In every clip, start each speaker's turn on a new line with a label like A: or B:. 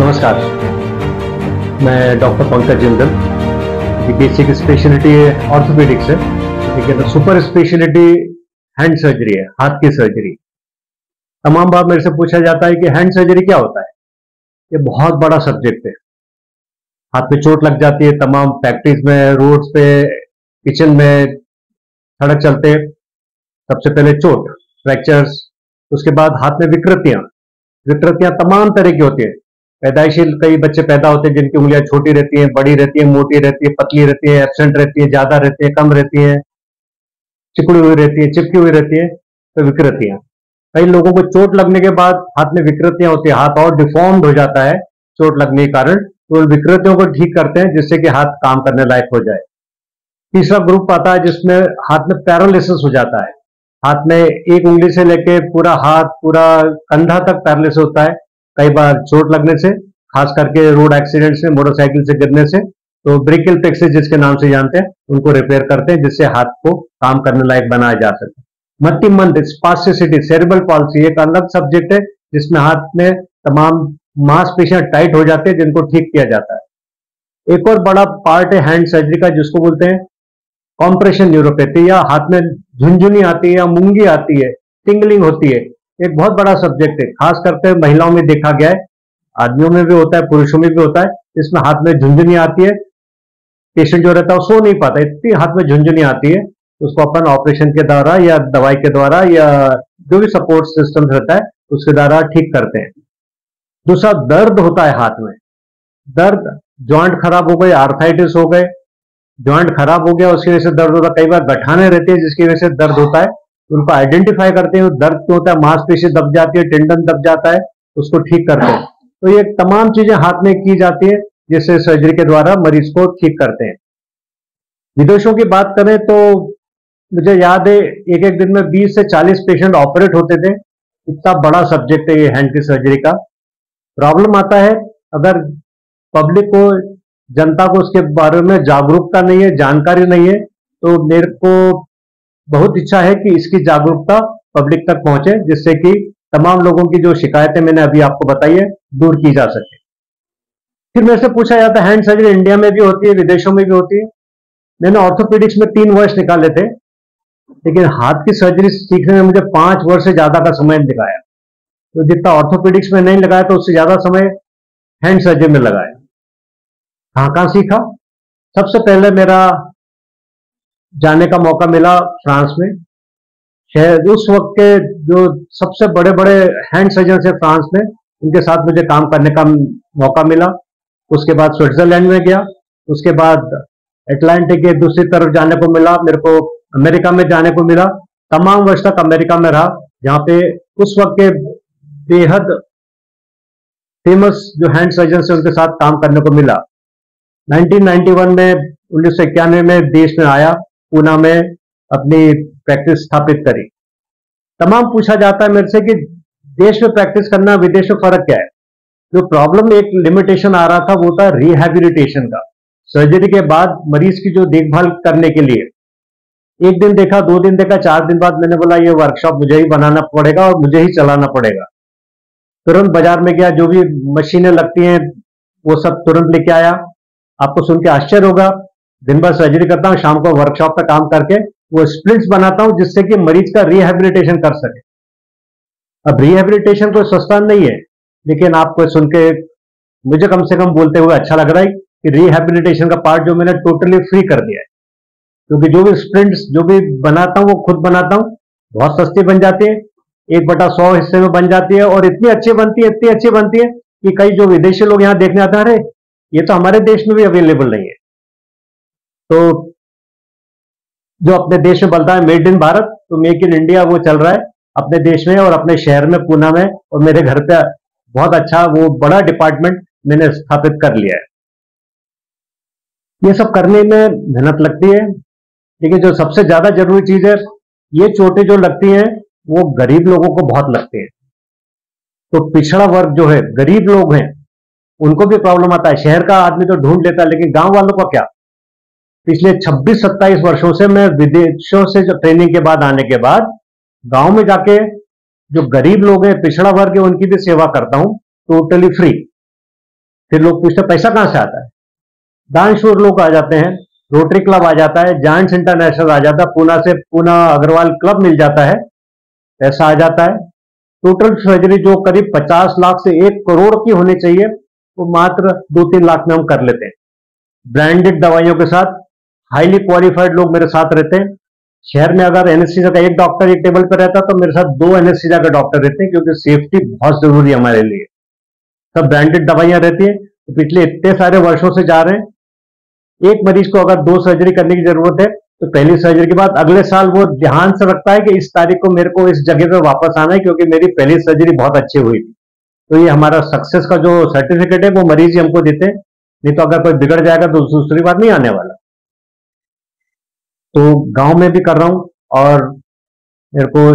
A: नमस्कार, मैं doctor Pankaj Jindal. Basic speciality orthopaedics है, लेकिन सुपर स्पेशलिटी हैंड सर्जरी है, हाथ की सर्जरी। तमाम बार मेरे से पूछा जाता है कि हैंड सर्जरी क्या होता है। ये बहुत बड़ा सब्जेक्ट है। हाथ में चोट लग जाती है, तमाम फैक्ट्रीज में, रोड्स पे, किचन में, सड़क चलते, सबसे पहले चोट, फ्रैक्चर्स, उसके बाद हाथ में विकृतियां तमाम तरह की होती है। पैदाइशी कई बच्चे पैदा होते हैं जिनकी उंगलियां छोटी रहती हैं, बड़ी रहती है, मोटी रहती है, पतली रहती है, एब्सेंट रहती है, ज्यादा रहती है, कम रहती है, चिकड़ी हुई रहती है, चिपकी हुई रहती है। तो विकृतियां, कई लोगों को चोट लगने के बाद हाथ में विकृतियां होती है, हाथ और डिफॉर्म्ड हो जाता है चोट लगने के कारण। तो विकृतियों को ठीक करते हैं जिससे कि हाथ काम करने लायक हो जाए। तीसरा ग्रुप आता है जिसमें हाथ में पैरालिसिस हो जाता है। हाथ में एक उंगली से लेके पूरा हाथ, पूरा कंधा तक पैरालिसिस होता है, कई बार चोट लगने से, खास करके रोड एक्सीडेंट से, मोटरसाइकिल से गिरने से। तो ब्रेकियल प्लेक्सिस जिसके नाम से जानते हैं, उनको रिपेयर करते हैं जिससे हाथ को काम करने लायक बनाया जा सके। मतिमंद, स्पास्टिसिटी, सेरेब्रल पॉल्सी एक अलग सब्जेक्ट है जिसमें हाथ में तमाम मांसपेशियां टाइट हो जाते हैं, जिनको ठीक किया जाता है। एक और बड़ा पार्ट है हैंड सर्जरी का, जिसको बोलते हैं कॉम्प्रेशन न्यूरोपैथी, या हाथ में झुंझुनी आती है या मूंगी आती है, टिंगलिंग होती है। एक बहुत बड़ा सब्जेक्ट है, खास करके महिलाओं में देखा गया है, आदमियों में भी होता है, पुरुषों में भी होता है। इसमें हाथ में झुंझुनी आती है, पेशेंट जो रहता है वो सो नहीं पाता, इतनी हाथ में झुंझुनी आती है। उसको अपन ऑपरेशन के द्वारा या दवाई के द्वारा या जो भी सपोर्ट सिस्टम रहता है उसके द्वारा ठीक करते हैं। दूसरा, दर्द होता है हाथ में। दर्द, जॉइंट खराब हो गए, आर्थराइटिस हो गए, जॉइंट खराब हो गया उसकी वजह से दर्द होता है। कई बार गठाने रहती है जिसकी वजह से दर्द होता है, उनको आइडेंटिफाई करते हैं दर्द क्यों होता है, मांसपेशी दब जाती है, टेंडन दब जाता है, उसको ठीक करते हैं। तो ये तमाम चीजें हाथ में की जाती है जिससे सर्जरी के द्वारा मरीज को ठीक करते हैं। विदेशों की बात करें तो मुझे याद है एक एक दिन में 20 से 40 पेशेंट ऑपरेट होते थे। इतना बड़ा सब्जेक्ट है ये हैंड की सर्जरी का। प्रॉब्लम आता है अगर पब्लिक को, जनता को उसके बारे में जागरूकता नहीं है, जानकारी नहीं है। तो मेरे को बहुत इच्छा है कि इसकी जागरूकता पब्लिक तक पहुंचे, जिससे कि तमाम लोगों की जो शिकायतें मैंने अभी आपको बताई है दूर की जा सके। फिर मेरे से पूछा जाता है हैंड सर्जरी इंडिया में भी होती है, विदेशों में भी होती है। मैंने ऑर्थोपेडिक्स में 3 वर्ष निकाले थे, लेकिन हाथ की सर्जरी सीखने में मुझे 5 वर्ष से ज्यादा का समय लगाया। तो जितना ऑर्थोपेडिक्स में नहीं लगाया तो उससे ज्यादा समय हैंड सर्जरी में लगाया। कहाँ कहाँ सीखा? सबसे पहले मेरा जाने का मौका मिला फ्रांस में। शायद उस वक्त के जो सबसे बड़े बड़े हैंड सर्जन है फ्रांस में, उनके साथ मुझे काम करने का मौका मिला। उसके बाद स्विट्जरलैंड में गया, उसके बाद अटलांटिक के दूसरी तरफ जाने को मिला, मेरे को अमेरिका में जाने को मिला। तमाम वर्ष तक अमेरिका में रहा, जहाँ पे उस वक्त के बेहद फेमस जो हैंड सर्जन है उनके साथ काम करने को मिला। 1991 में, 1991 में देश में आया, पूना में अपनी प्रैक्टिस स्थापित करी। तमाम पूछा जाता है मेरे से कि देश में प्रैक्टिस करना विदेश में फर्क क्या है। जो प्रॉब्लम, एक लिमिटेशन आ रहा था वो था रिहैबिलिटेशन का। सर्जरी के बाद मरीज की जो देखभाल करने के लिए एक दिन देखा, 2 दिन देखा, 4 दिन बाद मैंने बोला ये वर्कशॉप मुझे ही बनाना पड़ेगा और मुझे ही चलाना पड़ेगा। तुरंत बाजार में गया, जो भी मशीनें लगती हैं वो सब तुरंत लेके आया। आपको सुन के आश्चर्य होगा, दिन भर सर्जरी करता हूँ, शाम को वर्कशॉप पे काम करके वो स्प्रिंट्स बनाता हूँ जिससे कि मरीज का रिहैबिलिटेशन कर सके। अब रिहैबिलिटेशन कोई सस्ता नहीं है, लेकिन आपको सुन के मुझे कम से कम बोलते हुए अच्छा लग रहा है कि रिहैबिलिटेशन का पार्ट जो मैंने टोटली फ्री कर दिया है। क्योंकि जो भी स्प्रिंट्स जो भी बनाता हूँ वो खुद बनाता हूँ, बहुत सस्ती बन जाती है, 1/100 हिस्से में बन जाती है, और इतनी अच्छी बनती है, इतनी अच्छी बनती है कि कई जो विदेशी लोग यहाँ देखने आते हैं, अरे ये तो हमारे देश में भी अवेलेबल नहीं है। तो जो अपने देश में बनता है मेड इन भारत, तो मेक इन इंडिया वो चल रहा है अपने देश में और अपने शहर में, पूना में, और मेरे घर पे बहुत अच्छा वो बड़ा डिपार्टमेंट मैंने स्थापित कर लिया है। ये सब करने में मेहनत लगती है, लेकिन जो सबसे ज्यादा जरूरी चीज है, ये चोटें जो लगती हैं वो गरीब लोगों को बहुत लगती है। तो पिछड़ा वर्ग जो है, गरीब लोग हैं, उनको भी प्रॉब्लम आता है। शहर का आदमी तो ढूंढ लेता है, लेकिन गांव वालों का क्या? पिछले 26-27 वर्षों से मैं विदेशों से जो ट्रेनिंग के बाद आने के बाद गांव में जाके जो गरीब लोग हैं, पिछड़ा वर्ग है, उनकी भी सेवा करता हूं टोटली फ्री। फिर लोग पूछते हैं पैसा कहाँ से आता है, दानशूर लोग आ जाते हैं, रोटरी क्लब आ जाता है, जायंट्स इंटरनेशनल आ जाता है, पूना से पूना अग्रवाल क्लब मिल जाता है, पैसा आ जाता है। टोटल सर्जरी जो करीब 50 लाख से 1 करोड़ की होनी चाहिए, वो मात्र 2-3 लाख में हम कर लेते हैं। ब्रांडेड दवाइयों के साथ हाईली क्वालिफाइड लोग मेरे साथ रहते हैं। शहर में अगर एनेस्थीसिया का एक डॉक्टर एक टेबल पर रहता तो मेरे साथ 2 एनेस्थीसिया के डॉक्टर रहते हैं, क्योंकि सेफ्टी बहुत जरूरी है हमारे लिए। सब ब्रांडेड दवाइयां रहती है। तो पिछले इतने सारे वर्षों से जा रहे हैं। एक मरीज को अगर 2 सर्जरी करने की जरूरत है तो पहली सर्जरी के बाद अगले साल वो ध्यान से रखता है कि इस तारीख को मेरे को इस जगह पे वापस आना है, क्योंकि मेरी पहली सर्जरी बहुत अच्छी हुई थी। तो ये हमारा सक्सेस का जो सर्टिफिकेट है वो मरीज ही हमको देते हैं, नहीं तो अगर कोई बिगड़ जाएगा तो दूसरी बार नहीं आने वाला। तो गांव में भी कर रहा हूं, और मेरे को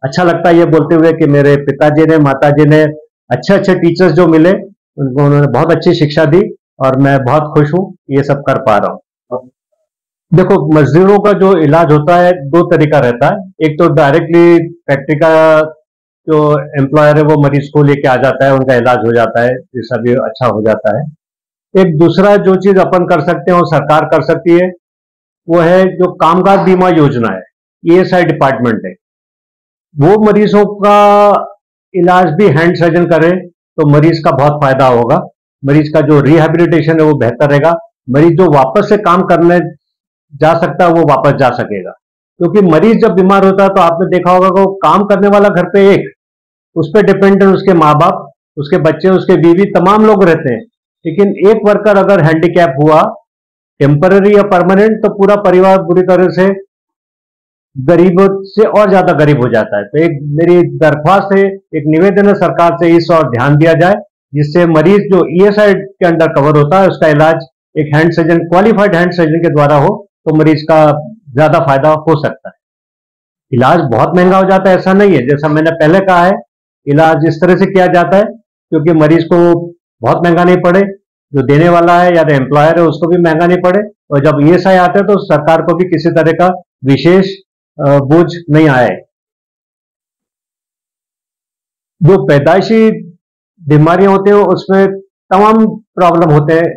A: अच्छा लगता है ये बोलते हुए कि मेरे पिताजी ने माताजी ने अच्छे अच्छे टीचर्स जो मिले उनको उन्होंने बहुत अच्छी शिक्षा दी, और मैं बहुत खुश हूं ये सब कर पा रहा हूं। देखो, मजदूरों का जो इलाज होता है 2 तरीका रहता है। एक तो डायरेक्टली फैक्ट्री का जो एम्प्लॉयर है वो मरीज को लेके आ जाता है, उनका इलाज हो जाता है, ये सब अच्छा हो जाता है। एक दूसरा जो चीज अपन कर सकते हैं और सरकार कर सकती है, वो है जो कामगार बीमा योजना है, ईएसआई डिपार्टमेंट है। वो मरीजों का इलाज भी हैंड सर्जन करे तो मरीज का बहुत फायदा होगा। मरीज का जो रिहैबिलिटेशन है वो बेहतर रहेगा। मरीज जो वापस से काम करने जा सकता है वो वापस जा सकेगा, क्योंकि मरीज जब बीमार होता है तो आपने देखा होगा कि वो काम करने वाला घर पे एक, उस पर डिपेंडेंट उसके माँ बाप, उसके बच्चे, उसके बीवी, तमाम लोग रहते हैं। लेकिन एक वर्कर अगर हैंडीकैप हुआ, टेम्पररी या परमानेंट, तो पूरा परिवार बुरी तरह से गरीब से और ज्यादा गरीब हो जाता है। तो एक मेरी दरख्वास्त है, एक निवेदन है सरकार से, इस और ध्यान दिया जाए, जिससे मरीज जो ईएसआई के अंडर कवर होता है उसका इलाज एक hand surgeon, qualified hand surgeon के द्वारा हो तो मरीज का ज्यादा फायदा हो सकता है। इलाज बहुत महंगा हो जाता है ऐसा नहीं है, जैसा मैंने पहले कहा है, इलाज इस तरह से किया जाता है क्योंकि मरीज को बहुत महंगा नहीं पड़े, जो देने वाला है या एम्प्लॉयर है उसको भी महंगा नहीं पड़े, और जब ईएसआई आते हैं तो सरकार को भी किसी तरह का विशेष बोझ नहीं आए। जो पैदाइशी बीमारियां होती हैं उसमें तमाम प्रॉब्लम होते हैं।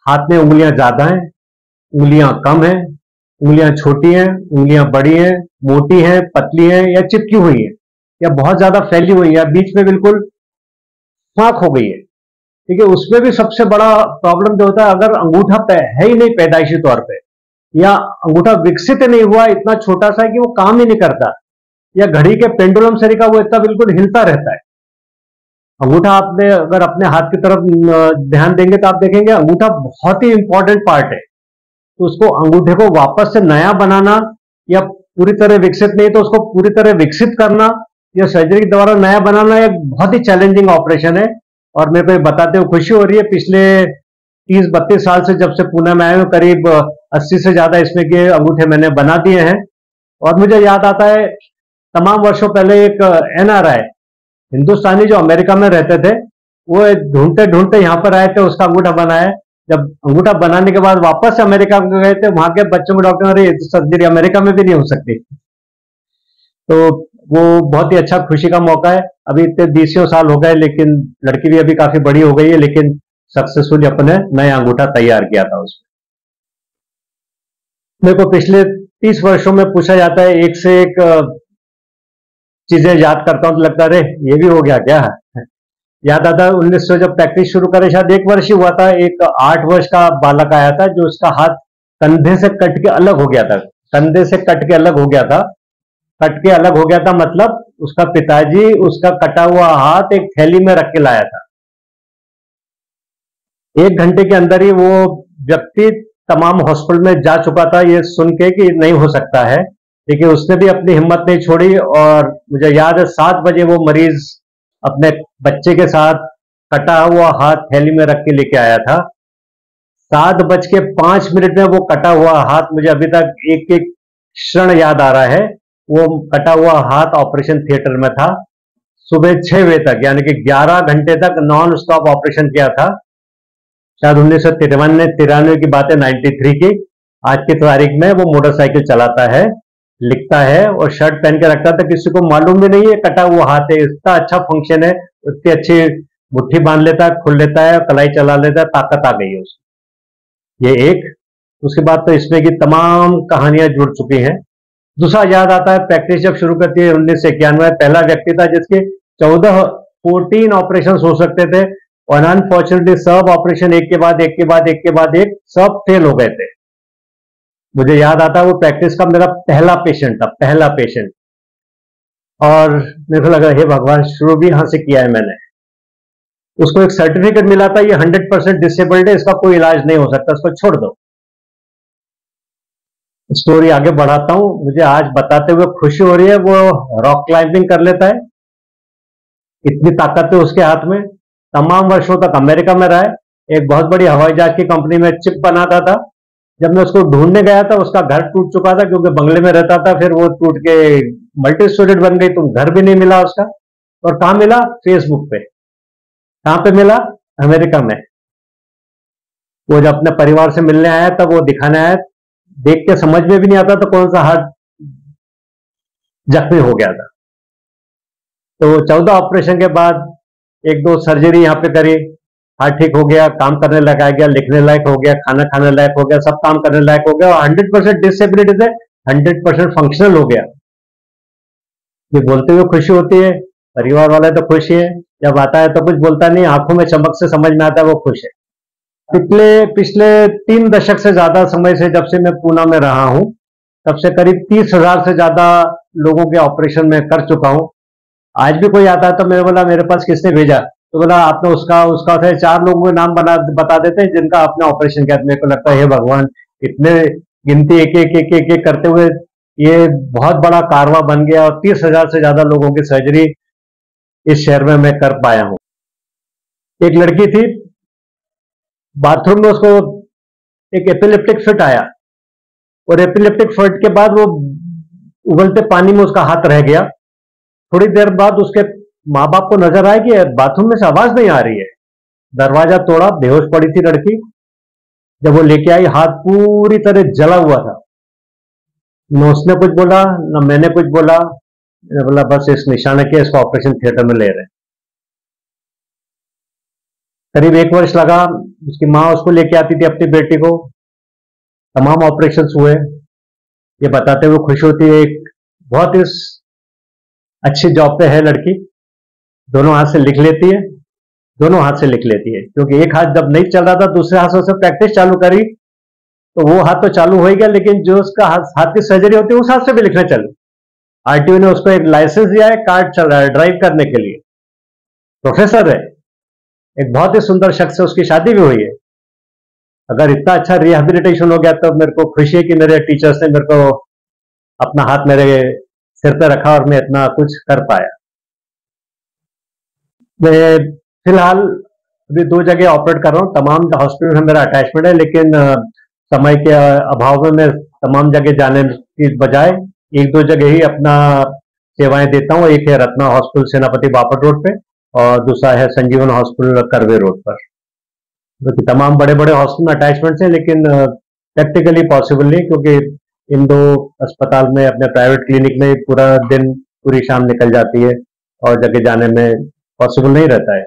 A: हाथ में उंगलियां ज्यादा हैं, उंगलियां कम हैं, उंगलियां छोटी हैं, उंगलियां बड़ी हैं, मोटी हैं, पतली हैं, या चिपकी हुई हैं, या बहुत ज्यादा फैली हुई है, या बीच में बिल्कुल फाक हो गई है। ठीक है, उसमें भी सबसे बड़ा प्रॉब्लम जो होता है, अगर अंगूठा है ही नहीं पैदाइशी तौर पे, या अंगूठा विकसित नहीं हुआ, इतना छोटा सा है कि वो काम ही नहीं करता, या घड़ी के पेंडुलम से का वो इतना बिल्कुल हिलता रहता है। अंगूठा आपने अगर अपने हाथ की तरफ ध्यान देंगे तो आप देखेंगे अंगूठा बहुत ही इंपॉर्टेंट पार्ट है। तो उसको, अंगूठे को वापस से नया बनाना, या पूरी तरह विकसित नहीं तो उसको पूरी तरह विकसित करना, या सर्जरी के द्वारा नया बनाना, एक बहुत ही चैलेंजिंग ऑपरेशन है। और मेरे को बताते हुए खुशी हो रही है, पिछले 30-32 साल से जब से पुणे में आए हूं, करीब 80 से ज्यादा इसमें के अंगूठे मैंने बना दिए हैं। और मुझे याद आता है, तमाम वर्षों पहले एक एनआरआई हिंदुस्तानी जो अमेरिका में रहते थे, वो ढूंढते ढूंढते यहाँ पर आए थे, उसका अंगूठा बनाया। जब अंगूठा बनाने के बाद वापस अमेरिका में गए थे, वहां के बच्चों को डॉक्टर, अरे सर्जरी अमेरिका में भी नहीं हो सकती। तो वो बहुत ही अच्छा खुशी का मौका है। अभी इतने 20 साल हो गए, लेकिन लड़की भी अभी काफी बड़ी हो गई है, लेकिन सक्सेसफुली अपने नया अंगूठा तैयार किया था उसमें। मेरे को पिछले 30 वर्षों में पूछा जाता है, एक से एक चीजें याद करता हूं तो लगता है अरे ये भी हो गया क्या। याद आता है 1900 जब प्रैक्टिस शुरू करे, शायद 1 वर्ष ही हुआ था, एक 8 वर्ष का बालक आया था जो उसका हाथ कंधे से कट के अलग हो गया था। कंधे से कट के अलग हो गया था। कट के अलग हो गया था मतलब उसका पिताजी उसका कटा हुआ हाथ एक थैली में रख के लाया था। 1 घंटे के अंदर ही वो व्यक्ति तमाम हॉस्पिटल में जा चुका था, ये सुन के कि नहीं हो सकता है, लेकिन उसने भी अपनी हिम्मत नहीं छोड़ी। और मुझे याद है 7 बजे वो मरीज अपने बच्चे के साथ कटा हुआ हाथ थैली में रख के लेके आया था। 7:05 में वो कटा हुआ हाथ, मुझे अभी तक एक एक क्षण याद आ रहा है। वो कटा हुआ हाथ ऑपरेशन थिएटर में था। सुबह 6 बजे तक, यानी कि 11 घंटे तक नॉन स्टॉप ऑपरेशन किया था। शायद 1993 की बात है, 93 की। आज की तारीख में वो मोटरसाइकिल चलाता है, लिखता है और शर्ट पहन के रखता था, किसी को मालूम भी नहीं है कटा हुआ हाथ है। इतना अच्छा फंक्शन है, इतनी अच्छी मुट्ठी बांध लेता है, खुल लेता है, कलाई चला लेता है, ताकत आ गई है उसकी। ये एक। उसके बाद तो इसमें की तमाम कहानियां जुड़ चुकी हैं। दूसरा याद आता है, प्रैक्टिस जब शुरू करती है 1991 में, पहला व्यक्ति था जिसके 14 ऑपरेशन हो सकते थे, और अनफॉर्चुनेटली सब ऑपरेशन एक के बाद एक के बाद एक के बाद एक सब फेल हो गए थे। मुझे याद आता है वो प्रैक्टिस का मेरा पहला पेशेंट था, पहला पेशेंट। और मेरे को लगा हे भगवान, शुरू भी यहां से किया है मैंने। उसको एक सर्टिफिकेट मिला था, ये 100% डिसेबल्ड है, इसका कोई इलाज नहीं हो सकता, इसको छोड़ दो। स्टोरी आगे बढ़ाता हूं। मुझे आज बताते हुए खुशी हो रही है, वो रॉक क्लाइंबिंग कर लेता है, इतनी ताकत है उसके हाथ में। तमाम वर्षों तक अमेरिका में रहा है, एक बहुत बड़ी हवाई जहाज की कंपनी में चिप बनाता था। जब मैं उसको ढूंढने गया था, उसका घर टूट चुका था, क्योंकि बंगले में रहता था, फिर वो टूट के मल्टी स्टूडेंट बन गई, तो घर भी नहीं मिला उसका। और कहां मिला? फेसबुक पे। कहां पे मिला? अमेरिका में। वो जब अपने परिवार से मिलने आया, तब वो दिखाने आया, देख के समझ में भी नहीं आता था कौन सा हार्ट जख्मी हो गया था। तो 14 ऑपरेशन के बाद एक दो सर्जरी यहाँ पे करी, हार्ट ठीक हो गया, काम करने लगा गया, लिखने लायक हो गया, खाना खाने लायक हो गया, सब काम करने लायक हो गया, और 100% डिसेबिलिटी से 100% फंक्शनल हो गया। ये बोलते हुए खुशी होती है, परिवार वाले तो खुश ही है, जब आता है तो कुछ बोलता नहीं, आंखों में चमक से समझ में आता है वो खुश है। पिछले 3 दशक से ज्यादा समय से, जब से मैं पूना में रहा हूं, तब से करीब 30,000 से ज्यादा लोगों के ऑपरेशन में कर चुका हूं। आज भी कोई आता है तो मेरे बोला मेरे पास किसने भेजा, तो बोला आपने उसका उसका थे 4 लोगों के नाम बता देते हैं जिनका आपने ऑपरेशन किया। मेरे को लगता है हे भगवान, इतने गिनती एक एक एक एक एक करते हुए ये बहुत बड़ा कारवा बन गया, और 30,000 से ज्यादा लोगों की सर्जरी इस शहर में मैं कर पाया हूं। एक लड़की थी, बाथरूम में उसको एक एपिलेप्टिक फिट आया, और एपिलेप्टिक फिट के बाद वो उबलते पानी में उसका हाथ रह गया। थोड़ी देर बाद उसके माँ बाप को नजर आया कि बाथरूम में से आवाज नहीं आ रही है। दरवाजा तोड़ा, बेहोश पड़ी थी लड़की। जब वो लेके आई, हाथ पूरी तरह जला हुआ था। न उसने कुछ बोला, न मैंने कुछ बोला। मैंने बोला बस इस निशाने के, इसको ऑपरेशन थिएटर में ले रहे हैं। करीब 1 वर्ष लगा। उसकी माँ उसको लेके आती थी, अपनी बेटी को। तमाम ऑपरेशन हुए। ये बताते हुए खुश होती है, एक बहुत ही अच्छी जॉब पे है लड़की, दोनों हाथ से लिख लेती है, दोनों हाथ से लिख लेती है, क्योंकि एक हाथ जब नहीं चल रहा था, दूसरे हाथ से उसने प्रैक्टिस चालू करी, तो वो हाथ तो चालू हो गया, लेकिन जो उसका हाथ की सर्जरी होती है उस हाथ से भी लिखने चली। आरटीओ ने उसको एक लाइसेंस दिया है, कार्ड चल रहा है ड्राइव करने के लिए। प्रोफेसर है, एक बहुत ही सुंदर शख्स से उसकी शादी भी हुई है। अगर इतना अच्छा रिहेबिलिटेशन हो गया, तो मेरे को खुशी है कि मेरे टीचर्स ने मेरे को अपना हाथ मेरे सिर पर रखा और मैं इतना कुछ कर पाया। मैं फिलहाल अभी 2 जगह ऑपरेट कर रहा हूँ। तमाम हॉस्पिटल में मेरा अटैचमेंट है, लेकिन समय के अभाव में मैं तमाम जगह जाने की बजाय 1-2 जगह ही अपना सेवाएं देता हूँ। एक है रत्ना हॉस्पिटल सेनापति बापट रोड पे, और दूसरा है संजीवन हॉस्पिटल करवे रोड पर। तो तमाम बड़े बड़े हॉस्पिटल में अटैचमेंट्स हैं, लेकिन प्रैक्टिकली पॉसिबल नहीं, क्योंकि इन 2 अस्पताल में, अपने प्राइवेट क्लिनिक में पूरा दिन, पूरी शाम निकल जाती है, और जगह जाने में पॉसिबल नहीं रहता है।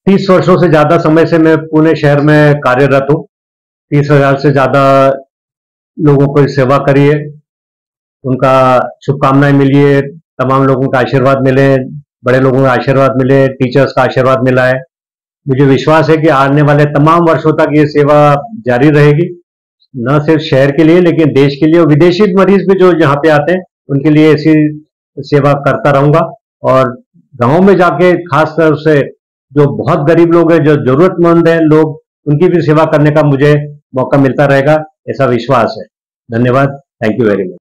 A: 30 वर्षों से ज्यादा समय से मैं पुणे शहर में कार्यरत हूँ। 30,000 से ज्यादा लोगों को सेवा करी है, उनका शुभकामनाएं मिली है, तमाम लोगों का आशीर्वाद मिले, बड़े लोगों का आशीर्वाद मिले, टीचर्स का आशीर्वाद मिला है। मुझे विश्वास है कि आने वाले तमाम वर्षों तक ये सेवा जारी रहेगी, न सिर्फ शहर के लिए, लेकिन देश के लिए, और विदेशी मरीज भी जो यहाँ पे आते हैं उनके लिए ऐसी सेवा करता रहूंगा। और गांव में जाके खास तौर से जो बहुत गरीब लोग हैं, जो जरूरतमंद हैं लोग, उनकी भी सेवा करने का मुझे मौका मिलता रहेगा, ऐसा विश्वास है। धन्यवाद। Thank you very much.